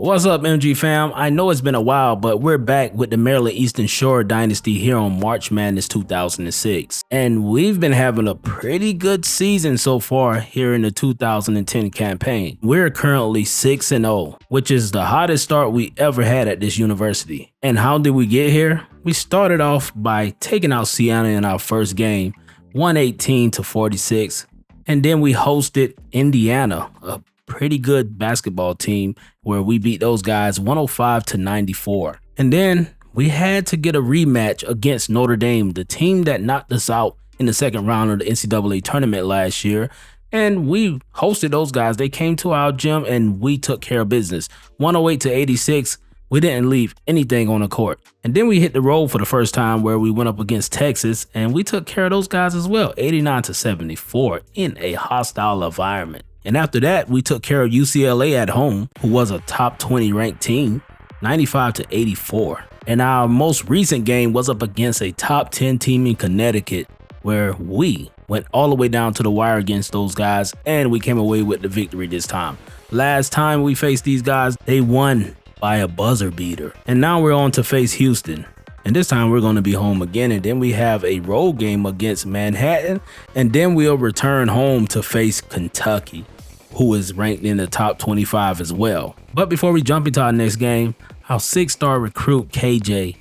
What's up, MG fam? I know it's been a while, but we're back with the Maryland Eastern Shore Dynasty here on March Madness 2006. And we've been having a pretty good season so far here in the 2010 campaign. We're currently 6-0, which is the hottest start we ever had at this university. And how did we get here? We started off by taking out Siena in our first game, 118-46. And then we hosted Indiana, a pretty good basketball team, where we beat those guys 105-94. And then we had to get a rematch against Notre Dame, the team that knocked us out in the second round of the NCAA tournament last year. And we hosted those guys. They came to our gym and we took care of business. 108-86. We didn't leave anything on the court. And then we hit the road for the first time where we went up against Texas and we took care of those guys as well. 89-74 in a hostile environment. And after that, we took care of UCLA at home, who was a top 20 ranked team, 95-84. And our most recent game was up against a top 10 team in Connecticut, where we went all the way down to the wire against those guys, and we came away with the victory this time. Last time we faced these guys, they won by a buzzer beater. And now we're on to face Houston. And this time we're going to be home again, and then we have a road game against Manhattan, and then we'll return home to face Kentucky, who is ranked in the top 25 as well. But before we jump into our next game, our 6-star recruit KJ,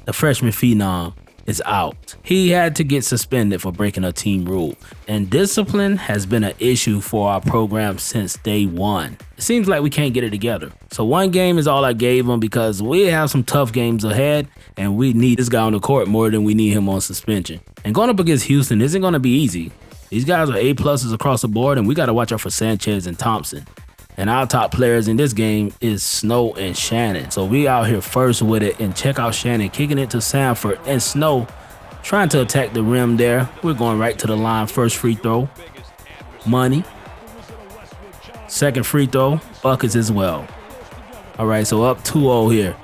the freshman phenom, is out. He had to get suspended for breaking a team rule, and discipline has been an issue for our program since day one. It seems like we can't get it together. So one game is all I gave him because we have some tough games ahead and we need this guy on the court more than we need him on suspension. And going up against Houston isn't going to be easy. These guys are A+ across the board, and we got to watch out for Sanchez and Thompson. And our top players in this game is Snow and Shannon. So we out here first with it, and check out Shannon kicking it to Sanford, and Snow trying to attack the rim there. We're going right to the line. First free throw, money. Second free throw, buckets as well. All right, so up 2-0 here.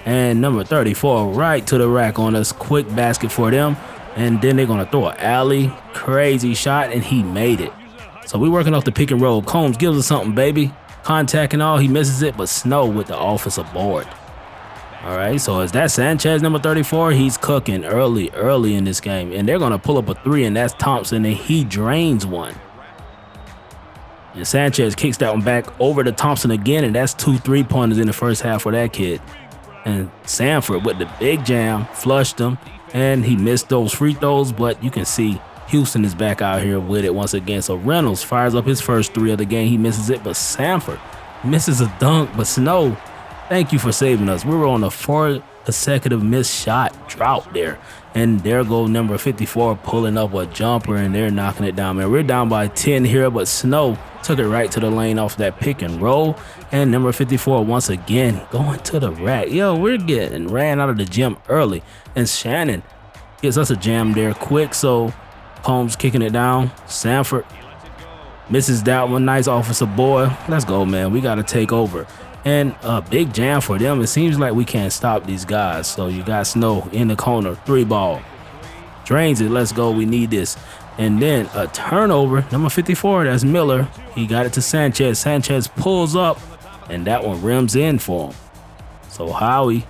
And number 34 right to the rack on us. Quick basket for them. And then they're going to throw an alley. Crazy shot, and he made it. So we're working off the pick and roll. Combs gives us something, baby. Contact and all, he misses it, but Snow with the offensive board. All right, so is that Sanchez, number 34? He's cooking early in this game. And they're going to pull up a three, and that's Thompson, and he drains one. And Sanchez kicks that one back over to Thompson again, and that's 2 3-pointers in the first half for that kid. And Sanford with the big jam, flushed him, and he missed those free throws, but you can see Houston is back out here with it once again. So Reynolds fires up his first three of the game. He misses it, but Sanford misses a dunk. But Snow, thank you for saving us. We were on a 4 consecutive missed shot drought there. And there goes number 54 pulling up a jumper, and they're knocking it down, man. We're down by 10 here, but Snow took it right to the lane off that pick and roll. And number 54 once again going to the rack. Yo, we're getting ran out of the gym early. And Shannon gets us a jam there quick. So Combs kicking it down. Sanford misses that one. Nice offensive board. Let's go, man. We got to take over. And a big jam for them. It seems like we can't stop these guys. So you got Snow in the corner. 3-ball. Drains it. Let's go. We need this. And then a turnover. Number 54, that's Miller. He got it to Sanchez. Sanchez pulls up, and that one rims in for him. So Howie,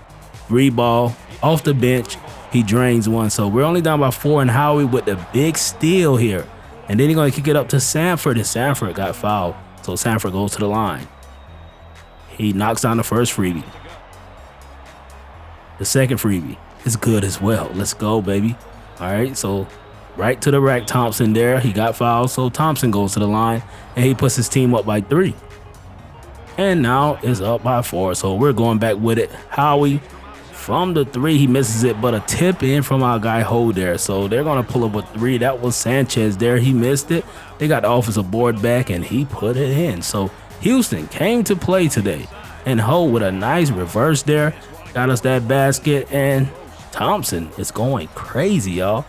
3-ball, off the bench. He drains one. So we're only down by 4, and Howie with the big steal here. And then he's going to kick it up to Sanford, and Sanford got fouled. So Sanford goes to the line. He knocks down the first freebie. The second freebie is good as well. Let's go, baby. All right, so right to the rack, Thompson there. He got fouled, so Thompson goes to the line, and he puts his team up by 3. And now it's up by 4, so we're going back with it. Howie from the 3, he misses it, but a tip in from our guy Ho there. So they're going to pull up a 3. That was Sanchez there. He missed it. They got the offensive board back, and he put it in. So Houston came to play today, and Ho with a nice reverse there got us that basket, and Thompson is going crazy, y'all.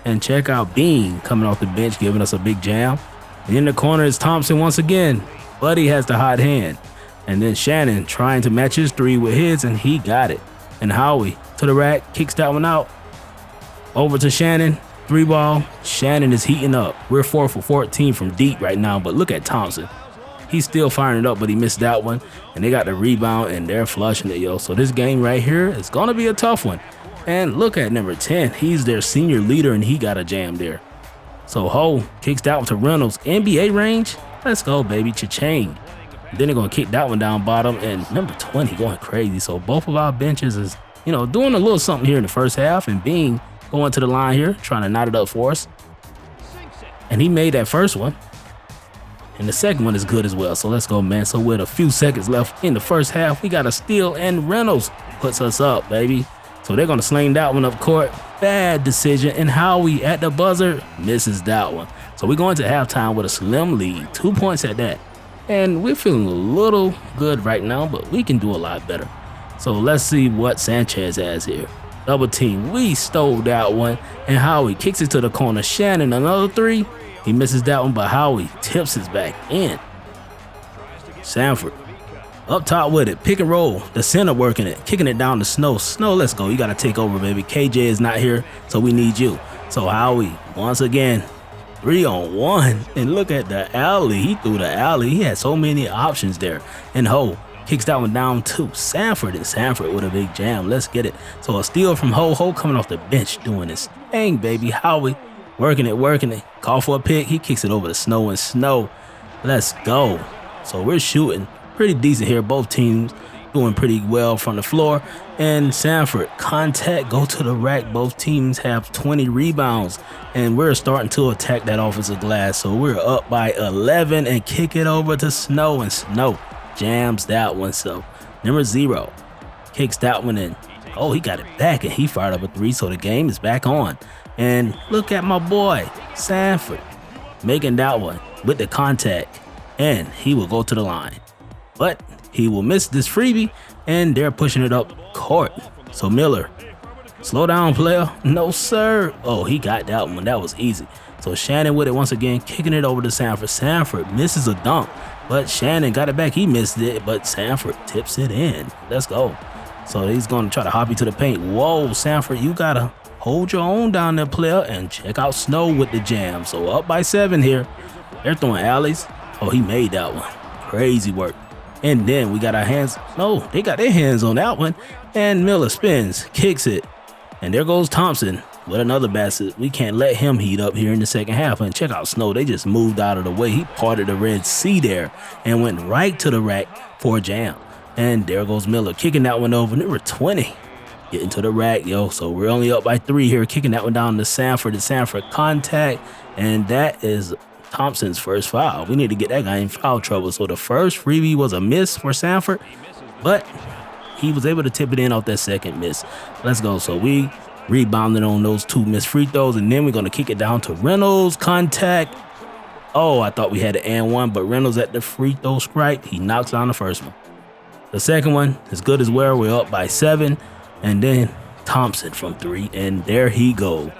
And check out Bean coming off the bench, giving us a big jam. And in the corner is Thompson once again. Buddy has the hot hand. And then Shannon trying to match his 3 with his, and he got it. And Howie to the rack, kicks that one out. Over to Shannon, 3-ball. Shannon is heating up. We're 4 for 14 from deep right now, but look at Thompson. He's still firing it up, but he missed that one. And they got the rebound, and they're flushing it, yo. So this game right here is going to be a tough one. And look at number 10. He's their senior leader, and he got a jam there. So Ho kicks that one to Reynolds. NBA range? Let's go, baby. Cha-ching. Then they're going to kick that one down bottom. And number 20 going crazy. So both of our benches is, doing a little something here in the first half. And Bean going to the line here, trying to knot it up for us. And he made that first one. And the second one is good as well. So let's go, man. So with a few seconds left in the first half, we got a steal, and Reynolds puts us up, baby. So they're going to sling that one up court. Bad decision. And Howie at the buzzer misses that one. So we're going to halftime with a slim lead. 2 points at that. And we're feeling a little good right now, but we can do a lot better. So let's see what Sanchez has here. Double team. We stole that one. And Howie kicks it to the corner. Shannon, another three. He misses that one, but Howie tips it back in. Sanford up top with it. Pick and roll. The center working it. Kicking it down to Snow. Snow, let's go. You got to take over, baby. KJ is not here, so we need you. So Howie, once again, 3-on-1. And look at the alley. He threw the alley. He had so many options there. And Ho kicks that one down to Sanford. And Sanford with a big jam. Let's get it. So a steal from Ho. Ho coming off the bench doing this thing, baby. Howie working it. Call for a pick. He kicks it over to Snow, and Snow. Let's go. So we're shooting pretty decent here. Both teams doing pretty well from the floor. And Sanford, contact, go to the rack. Both teams have 20 rebounds. And we're starting to attack that offensive glass. So we're up by 11 and kick it over to Snow. And Snow jams that one. So number 0 kicks that one in. Oh, he got it back, and he fired up a 3. So the game is back on. And look at my boy, Sanford, making that one with the contact. And he will go to the line. But he will miss this freebie, and they're pushing it up court. So Miller, slow down, player. No, sir. Oh, he got that one. That was easy. So Shannon with it once again, kicking it over to Sanford. Sanford misses a dunk, but Shannon got it back. He missed it, but Sanford tips it in. Let's go. So he's going to try to hop you to the paint. Whoa, Sanford, you got to hold your own down there, player, and check out Snow with the jam. So up by 7 here. They're throwing alleys. Oh, he made that one. Crazy work. And then we got our hands. No, they got their hands on that one. And Miller spins, kicks it. And there goes Thompson with another basket. We can't let him heat up here in the second half. And check out Snow. They just moved out of the way. He parted the Red Sea there and went right to the rack for a jam. And there goes Miller, kicking that one over. Number 20. Getting to the rack, yo. So we're only up by 3 here. Kicking that one down to Sanford. The Sanford contact. And that is Thompson's first foul. We need to get that guy in foul trouble. So the first freebie was a miss for Sanford, but he was able to tip it in off that second miss. Let's go. So we rebounded on those 2 missed free throws, and then we're going to kick it down to Reynolds. Contact. Oh, I thought we had an and 1, but Reynolds at the free throw stripe. He knocks down the first one. The second one is good as well. We're up by 7, and then Thompson from 3, and there he goes,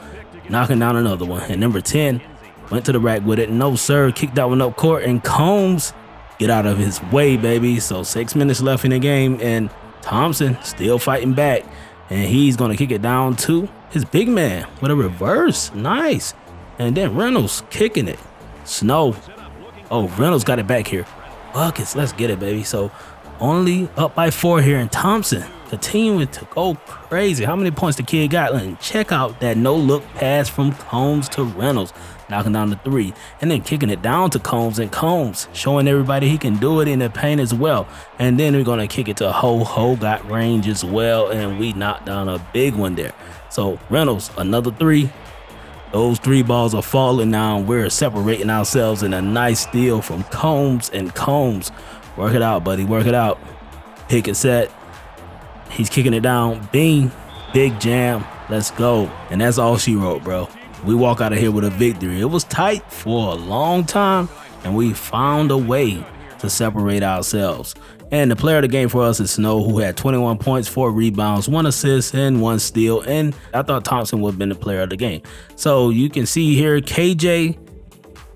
knocking down another one. And number 10 went to the rack with it. No, sir. Kicked that one up court, and Combs get out of his way, baby. So 6 minutes left in the game, and Thompson still fighting back. And he's going to kick it down to his big man with a reverse. Nice. And then Reynolds kicking it. Snow. Oh, Reynolds got it back here. Buckets. Let's get it, baby. So only up by 4 here, and Thompson continuing to go crazy. How many points the kid got? And check out that no-look pass from Combs to Reynolds, knocking down the 3, and then kicking it down to Combs, and Combs showing everybody he can do it in the paint as well. And then we're going to kick it to Ho. Ho got range as well, and we knocked down a big one there. So Reynolds, another 3. Those 3 balls are falling now. We're separating ourselves in a nice steal from Combs, and Combs, work it out, buddy, work it out. Pick and set. He's kicking it down. Bean, big jam. Let's go. And that's all she wrote, bro. We walk out of here with a victory. It was tight for a long time, and we found a way to separate ourselves. And the player of the game for us is Snow, who had 21 points, 4 rebounds, 1 assist, and 1 steal. And I thought Thompson would have been the player of the game. So you can see here, KJ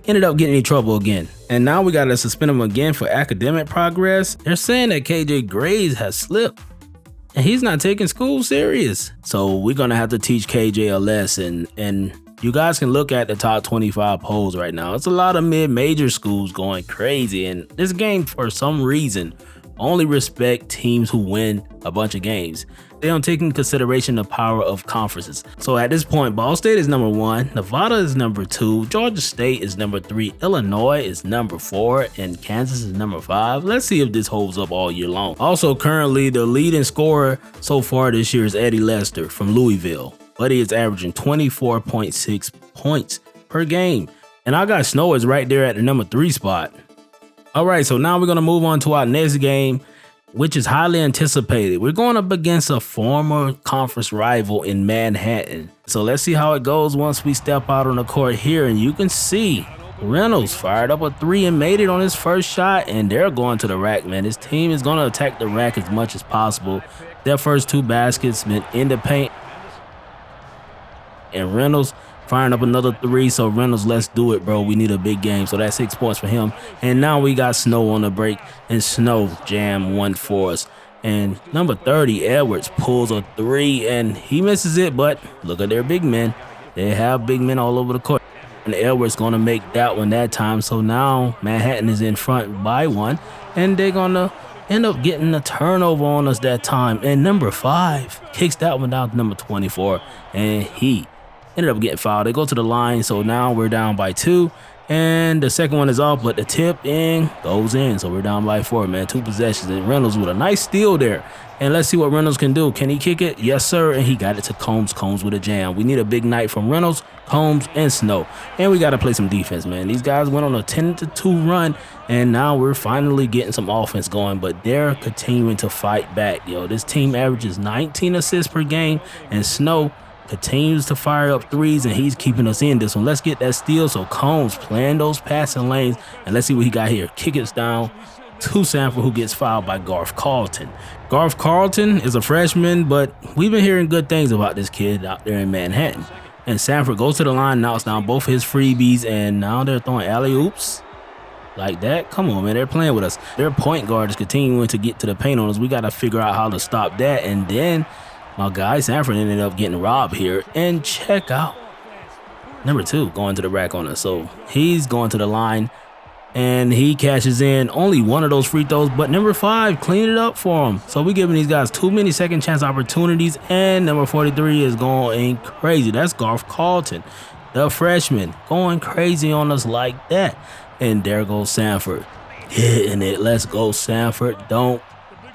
ended up getting in trouble again. And now we got to suspend him again for academic progress. They're saying that KJ grades has slipped, and he's not taking school serious. So we're going to have to teach KJ a lesson. And You guys can look at the top 25 polls right now. It's a lot of mid-major schools going crazy, and this game, for some reason, only respect teams who win a bunch of games. They don't take into consideration the power of conferences. So at this point, Ball State is number 1, Nevada is number 2, Georgia State is number 3, Illinois is number 4, and Kansas is number 5. Let's see if this holds up all year long. Also, currently, the leading scorer so far this year is Eddie Lester from Louisville. Buddy is averaging 24.6 points per game. And I got Snow is right there at the number 3 spot. All right, so now we're going to move on to our next game, which is highly anticipated. We're going up against a former conference rival in Manhattan. So let's see how it goes once we step out on the court here. And you can see Reynolds fired up a 3 and made it on his first shot. And they're going to the rack, man. This team is going to attack the rack as much as possible. Their first 2 baskets been in the paint. And Reynolds firing up another 3. So Reynolds, let's do it, bro. We need a big game. So that's 6 points for him. And now we got Snow on the break, and Snow jam 1 for us. And number 30, Edwards, pulls a 3, and he misses it. But look at their big men. They have big men all over the court. And Edwards going to make that one that time. So now Manhattan is in front by 1, and they're going to end up getting a turnover on us that time. And number 5 kicks that one down to number 24, and he ended up getting fouled. They go to the line, so now we're down by 2. And the second one is off, but the tip in goes in. So we're down by 4, man. 2 possessions. And Reynolds with a nice steal there. And let's see what Reynolds can do. Can he kick it? Yes, sir. And he got it to Combs. Combs with a jam. We need a big night from Reynolds, Combs, and Snow. And we got to play some defense, man. These guys went on a 10-2 run, and now we're finally getting some offense going. But they're continuing to fight back. Yo, this team averages 19 assists per game, and Snow continues to fire up 3s, and he's keeping us in this one. Let's get that steal. So Combs playing those passing lanes, and let's see what he got here. Kick it down to Sanford, who gets fouled by Garth Carlton. Garth Carlton is a freshman, but we've been hearing good things about this kid out there in Manhattan. And Sanford goes to the line, knocks down both his freebies, and now they're throwing alley-oops like that. Come on, man. They're playing with us. Their point guard is continuing to get to the paint on us. We got to figure out how to stop that. And then my guy Sanford ended up getting robbed here. And check out number 2 going to the rack on us. So he's going to the line, and he cashes in only 1 of those free throws, but number 5 cleaned it up for him. So we're giving these guys too many second chance opportunities, and number 43 is going crazy. That's Garth Carlton, the freshman, going crazy on us like that. And there goes Sanford hitting it. Let's go, Sanford. Don't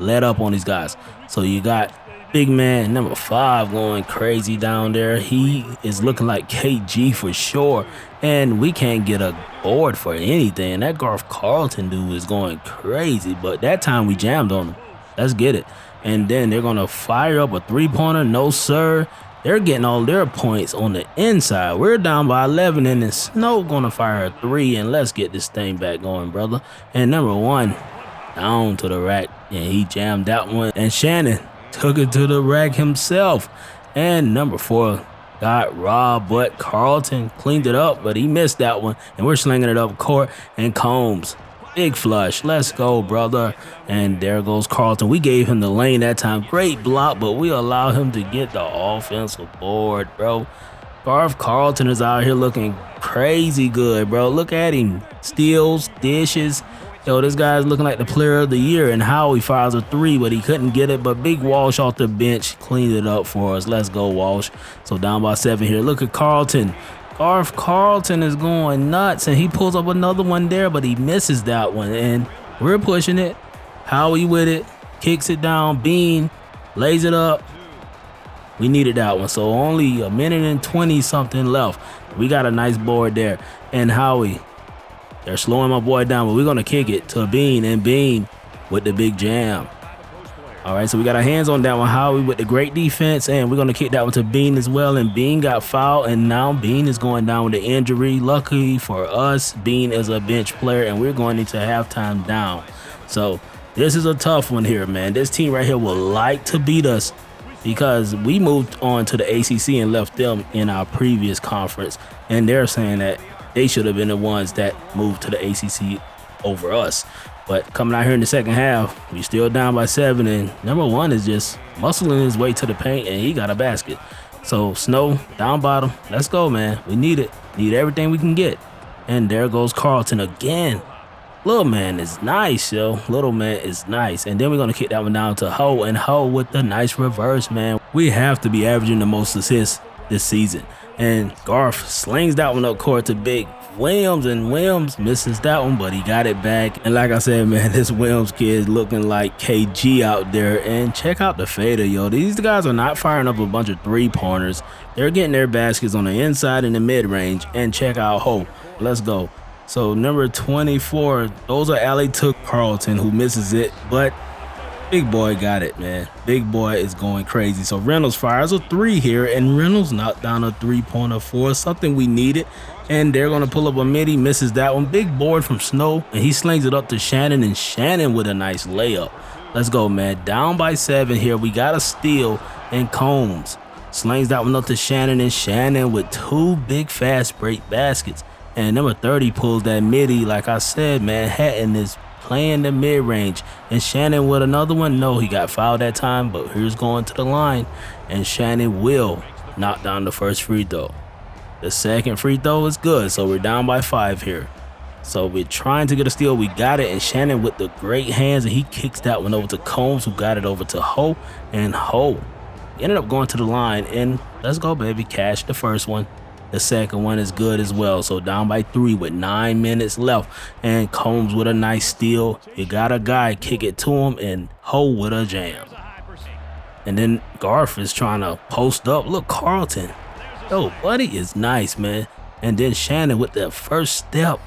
let up on these guys. So you got big man number 5 going crazy down there. He is looking like KG for sure, and we can't get a board for anything. That Garth Carlton dude is going crazy, but that time we jammed on him. Let's get it. And then they're gonna fire up a 3-pointer. No sir. They're getting all their points on the inside. We're down by 11, and then Snow gonna fire a 3, and let's get this thing back going, brother. And number 1 down to the rack, and he jammed that one. And Shannon took it to the rack himself. And number 4 got robbed, but Carlton cleaned it up, but he missed that one. And we're slinging it up court, and Combs, big flush. Let's go, brother. And there goes Carlton. We gave him the lane that time. Great block, but we allowed him to get the offensive board, bro. Garth Carlton is out here looking crazy good, bro. Look at him. Steals, dishes. Yo, this guy's looking like the player of the year. And Howie fires a 3, but he couldn't get it. But Big Walsh off the bench cleaned it up for us. Let's go, Walsh. So down by 7 here. Look at Carlton. Garth Carlton is going nuts, and he pulls up another one there, but he misses that one. And we're pushing it. Howie with it. Kicks it down. Bean lays it up. We needed that one. So only a minute and 20 something left. We got a nice board there. And Howie, they're slowing my boy down, but we're going to kick it to Bean, and Bean with the big jam. All right, so we got our hands on that one. Howie with the great defense, and we're going to kick that one to Bean as well. And Bean got fouled, and now Bean is going down with the injury. Luckily for us, Bean is a bench player, and we're going into halftime down. So this is a tough one here, man. This team right here will like to beat us because we moved on to the ACC and left them in our previous conference, and they're saying that they should have been the ones that moved to the ACC over us. But coming out here in the second half, we still down by 7, and number 1 is just muscling his way to the paint, and he got a basket. So Snow down bottom. Let's go, man. We need it. Need everything we can get. And there goes Carlton again. Little man is nice, yo. Little man is nice. And then we're going to kick that one down to Ho. And Ho with the nice reverse, man. We have to be averaging the most assists this season. And Garth slings that one up court to Big Williams. And Williams misses that one, but he got it back. And like I said, man, this Williams kid looking like KG out there. And check out the fader, yo. These guys are not firing up a bunch of three-pointers. They're getting their baskets on the inside and the mid-range. And check out Ho. Let's go. So number 24, those are alley to Carlton, who misses it, but Big Boy got it, man. Big Boy is going crazy. So Reynolds fires a three here, and Reynolds knocked down a three-pointer for something we needed. And they're going to pull up a midi, misses that one. Big board from Snow, and he slings it up to Shannon, and Shannon with a nice layup. Let's go, man. Down by 7 here. We got a steal, and Combs slings that one up to Shannon, and Shannon with 2 big fast break baskets. And number 30 pulls that midi. Like I said, Manhattan is playing the mid-range. And Shannon with another one. No, he got fouled that time, but here's going to the line. And Shannon will knock down the first free throw. The second free throw is good, so we're down by 5 here. So we're trying to get a steal. We got it, and Shannon with the great hands, and he kicks that one over to Combs, who got it over to Ho. And Ho ended up going to the line, and let's go, baby. Cash the first one. The second one is good as well. So down by 3 with 9 minutes left. And Combs with a nice steal. You got a guy, kick it to him, and Ho with a jam. And then Garth is trying to post up. Look, Carlton. Yo, buddy is nice, man. And then Shannon with the first step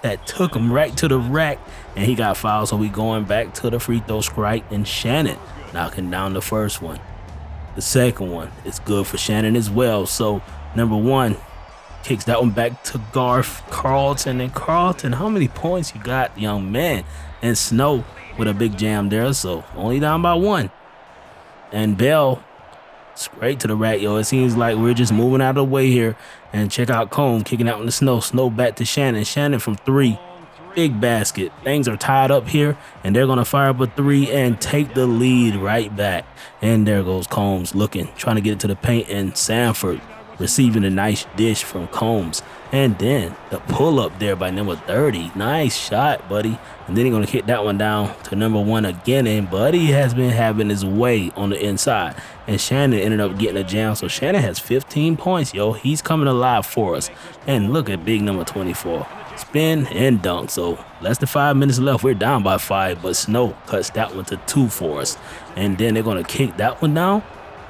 that took him right to the rack. And he got fouled, so we going back to the free throw strike. And Shannon knocking down the first one. The second one is good for Shannon as well. So number 1 kicks that one back to Garth. Carlton, and Carlton, how many points you got, young man? And Snow with a big jam there, so only down by 1. And Bell straight to the rack, yo. It seems like we're just moving out of the way here. And check out Cone kicking out in the snow. Snow back to Shannon. Shannon from 3. Big basket. Things are tied up here, and they're going to fire up a 3 and take the lead right back. And there goes Combs looking, trying to get it to the paint, and Sanford receiving a nice dish from Combs. And then the pull up there by number 30. Nice shot, buddy. And then he's going to kick that one down to number 1 again. And Buddy has been having his way on the inside. And Shannon ended up getting a jam. So Shannon has 15 points, yo. He's coming alive for us. And look at big number 24. Spin and dunk. So less than 5 minutes left. We're down by 5. But Snow cuts that one to 2 for us. And then they're going to kick that one down.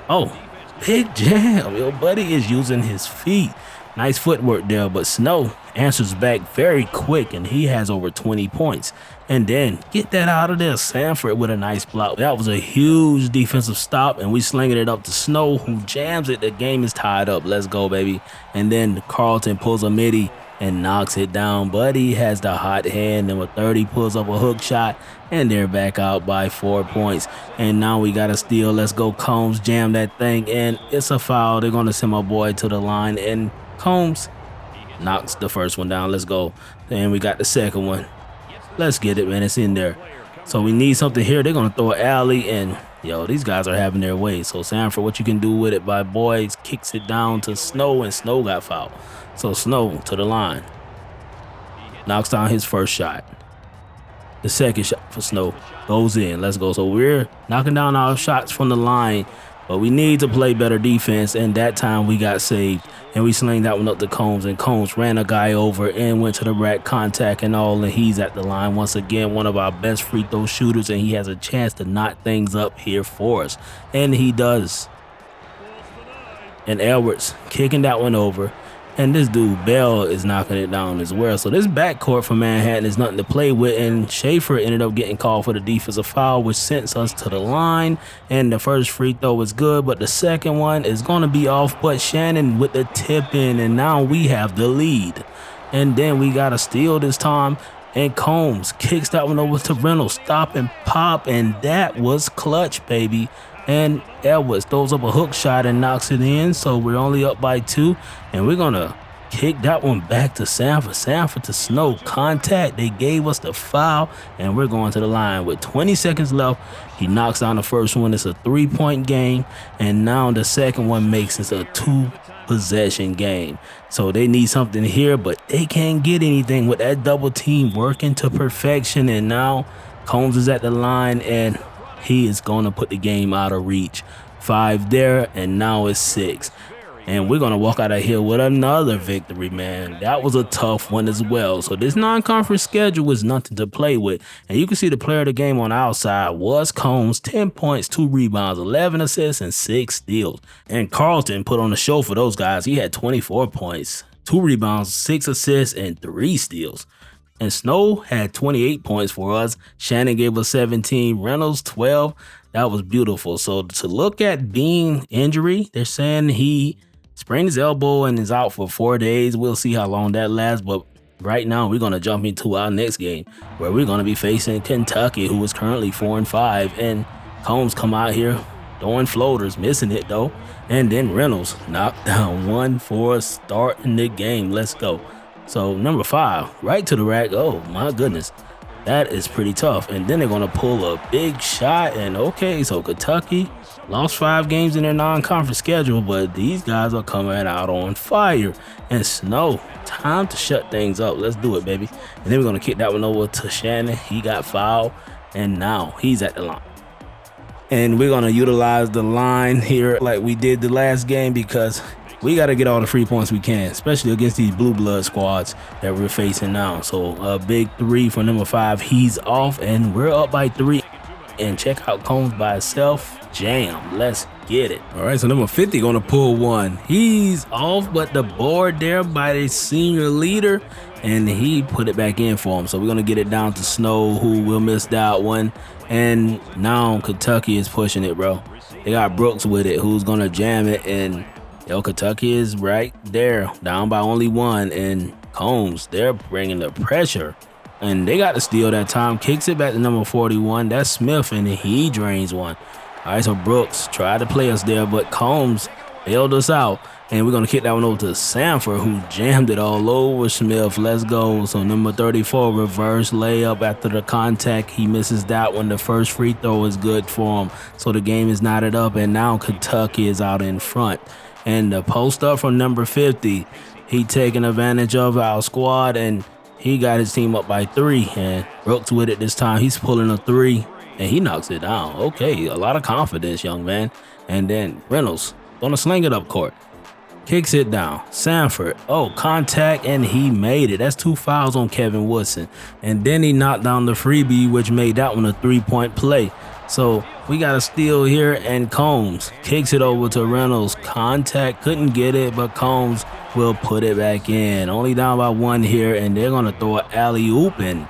Oh, big jam. Yo, Buddy is using his feet. Nice footwork there, but Snow answers back very quick, and he has over 20 points. And then get that out of there. Sanford with a nice block. That was a huge defensive stop, and we slinging it up to Snow, who jams it. The game is tied up. Let's go, baby. And then Carlton pulls a midi and knocks it down. Buddy has the hot hand. Number 30 pulls up a hook shot, and they're back out by 4 points. And now we got a steal. Let's go. Combs jam that thing, and it's a foul. They're going to send my boy to the line, and Combs knocks the first one down. Let's go. And we got the second one. Let's get it, man. It's in there. So we need something here. They're going to throw an alley, and, yo, these guys are having their way. So Sanford, what you can do with it, by boys, kicks it down to Snow, and Snow got fouled. So Snow to the line. Knocks down his first shot. The second shot for Snow goes in. Let's go. So we're knocking down our shots from the line, but we need to play better defense, and that time we got saved. And we sling that one up to Combs, and Combs ran a guy over and went to the rack, contact and all, and he's at the line. Once again, one of our best free throw shooters, and he has a chance to knock things up here for us. And he does. And Edwards kicking that one over. And this dude, Bell, is knocking it down as well. So this backcourt for Manhattan is nothing to play with. And Schaefer ended up getting called for the defensive foul, which sends us to the line. And the first free throw was good, but the second one is going to be off. But Shannon with the tip in, and now we have the lead. And then we got a steal this time. And Combs kicks that one over to Reynolds. Stop and pop, and that was clutch, baby. And Edwards throws up a hook shot and knocks it in. So we're only up by 2. And we're going to Kick that one back to Sanford. Sanford to Snow. Contact. They gave us the foul, and we're going to the line with 20 seconds left. He knocks down the first one. It's a 3-point game, and now the second one makes it a 2-possession game. So they need something here, but they can't get anything with that double team working to perfection. And now Combs is at the line, and he is going to put the game out of reach. 5 there, and now it's 6. And we're going to walk out of here with another victory, man. That was a tough one as well. So this non-conference schedule was nothing to play with. And you can see the player of the game on the outside was Combs. 10 points, 2 rebounds, 11 assists, and 6 steals. And Carlton put on the show for those guys. He had 24 points, 2 rebounds, 6 assists, and 3 steals. And Snow had 28 points for us. Shannon gave us 17. Reynolds, 12. That was beautiful. So to look at Bean injury, they're saying he sprained his elbow and is out for 4 days. We'll see how long that lasts. But right now, we're going to jump into our next game where we're going to be facing Kentucky, who is currently 4-5. And Combs come out here throwing floaters, missing it though. And then Reynolds knocked down one for starting the game. Let's go. So number 5, right to the rack. Oh my goodness. That is pretty tough. And then they're going to pull a big shot. And okay, so Kentucky lost 5 games in their non-conference schedule, but these guys are coming out on fire. And Snow, time to shut things up. Let's do it, baby. And then we're going to kick that one over to Shannon. He got fouled, and now he's at the line. And we're going to utilize the line here like we did the last game because we got to get all the free points we can, especially against these blue blood squads that we're facing now. So a big 3 for number 5. He's off, and we're up by 3. And check out Combs by himself. Jam. Let's get it. All right, so number 50 going to pull one. He's off, but the board there by the senior leader, and he put it back in for him. So we're going to get it down to Snow, who will miss that one. And now Kentucky is pushing it, bro. They got Brooks with it, who's going to jam it, and Kentucky is right there, down by only 1, and Combs, they're bringing the pressure. And they got the steal that time, kicks it back to number 41. That's Smith, and he drains one. All right, so Brooks tried to play us there, but Combs bailed us out. And we're going to kick that one over to Sanford, who jammed it all over Smith. Let's go. So number 34, reverse layup after the contact. He misses that one. The first free throw is good for him. So the game is knotted up, and now Kentucky is out in front. And the post up from number 50, he taking advantage of our squad, and he got his team up by 3. And Brooks with it this time. He's pulling a 3, and he knocks it down. Okay, a lot of confidence, young man. And then Reynolds gonna sling it up court. Kicks it down. Sanford, contact, and he made it. That's 2 fouls on Kevin Woodson. And then he knocked down the freebie, which made that one a 3-point play. So we got a steal here, and Combs kicks it over to Reynolds. Contact, couldn't get it, but Combs will put it back in. Only down by 1 here, and they're going to throw an alley-oop, and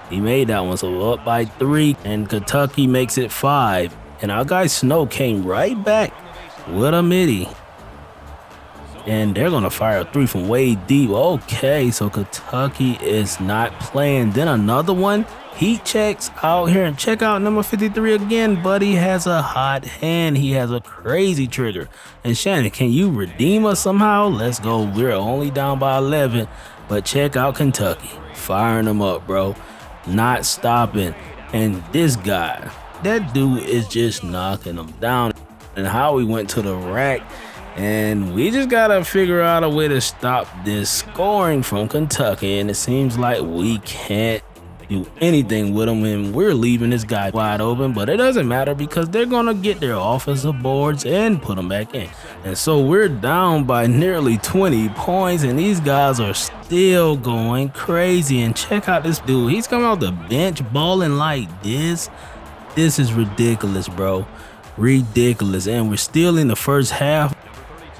he made that one. So up by 3, and Kentucky makes it 5. And our guy Snow came right back with a midi. And they're going to fire a 3 from way deep. Okay, so Kentucky is not playing. Then another one. Heat checks out here, and check out number 53 again. Buddy has a hot hand. He has a crazy trigger. And Shannon, can you redeem us somehow? Let's go. We're only down by 11, but check out Kentucky. Firing them up, bro. Not stopping. And this guy, that dude is just knocking them down. And how we went to the rack. And we just got to figure out a way to stop this scoring from Kentucky. And it seems like we can't do anything with them, and we're leaving this guy wide open, but it doesn't matter because they're going to get their offensive boards and put them back in. And so we're down by nearly 20 points, and these guys are still going crazy. And check out this dude. He's coming off the bench balling like this. This is ridiculous, bro. Ridiculous. And we're still in the first half.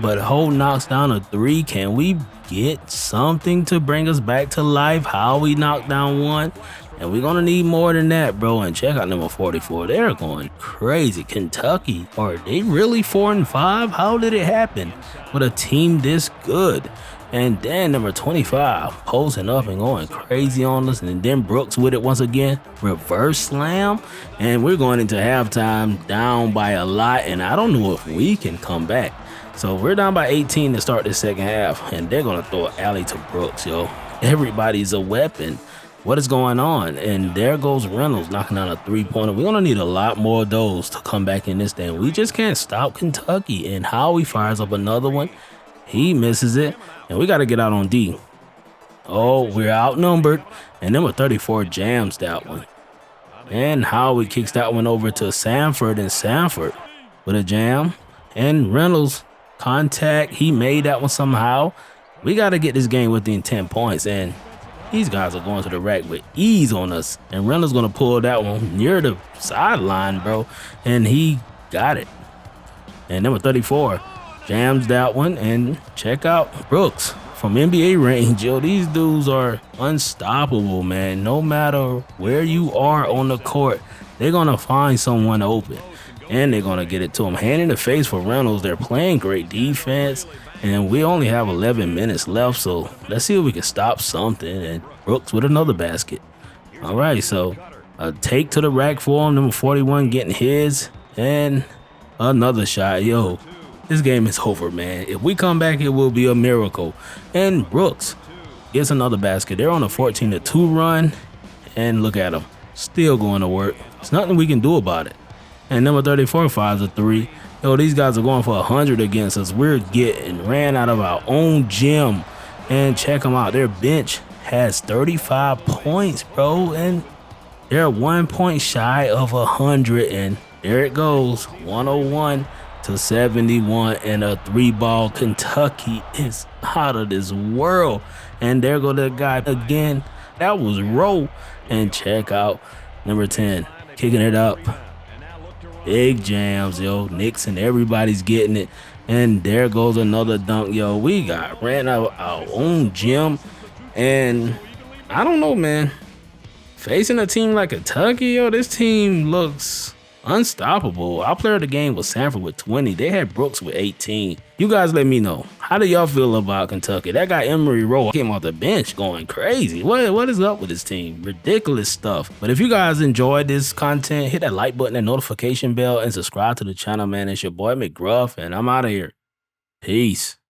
But Holt knocks down a 3. Can we get something to bring us back to life? How we knock down 1? And we're going to need more than that, bro. And check out number 44. They're going crazy. Kentucky, are they really 4-5? How did it happen with a team this good? And then number 25 posting up and going crazy on us. And then Brooks with it once again. Reverse slam. And we're going into halftime down by a lot. And I don't know if we can come back. So we're down by 18 to start the second half. And they're going to throw an alley to Brooks, yo. Everybody's a weapon. What is going on? And there goes Reynolds knocking down a three-pointer. We're going to need a lot more of those to come back in this thing. We just can't stop Kentucky. And Howie fires up another one. He misses it. And we got to get out on D. Oh, we're outnumbered. And number 34 jams that one. And Howie kicks that one over to Sanford. And Sanford with a jam. And Reynolds, contact. He made that one somehow. We got to get this game within 10 points. And these guys are going to the rack with ease on us. And Reynolds going to pull that one near the sideline, bro. And he got it. And number 34 jams that one. And check out Brooks from NBA range. Yo, these dudes are unstoppable, man. No matter where you are on the court, they're going to find someone open. And they're going to get it to him. Hand in the face for Reynolds. They're playing great defense. And we only have 11 minutes left, so let's see if we can stop something. And Brooks with another basket. All right, so a take to the rack for him. Number 41 getting his. And another shot. Yo, this game is over, man. If we come back, it will be a miracle. And Brooks gets another basket. They're on a 14-2 run. And look at them. Still going to work. There's nothing we can do about it. And number 34 fires a three. Yo, these guys are going for 100 against us. We're getting ran out of our own gym. And check them out. Their bench has 35 points, bro. And they're 1 point shy of 100. And there it goes. 101-71. And a three-ball. Kentucky is out of this world. And there go the guy again. That was Rowe. And check out number 10. Kicking it up. Big jams, yo. Nixon, everybody's getting it. And there goes another dunk, yo. We got ran out of our own gym. And I don't know, man. Facing a team like Kentucky, yo, this team looks unstoppable. Our player of the game was Sanford with 20. They had Brooks with 18. You guys let me know. How do y'all feel about Kentucky? That guy Emery Rowe came off the bench going crazy. What is up with this team? Ridiculous stuff. But if you guys enjoyed this content, hit that like button and notification bell and subscribe to the channel, man. It's your boy McGruff, and I'm out of here. Peace.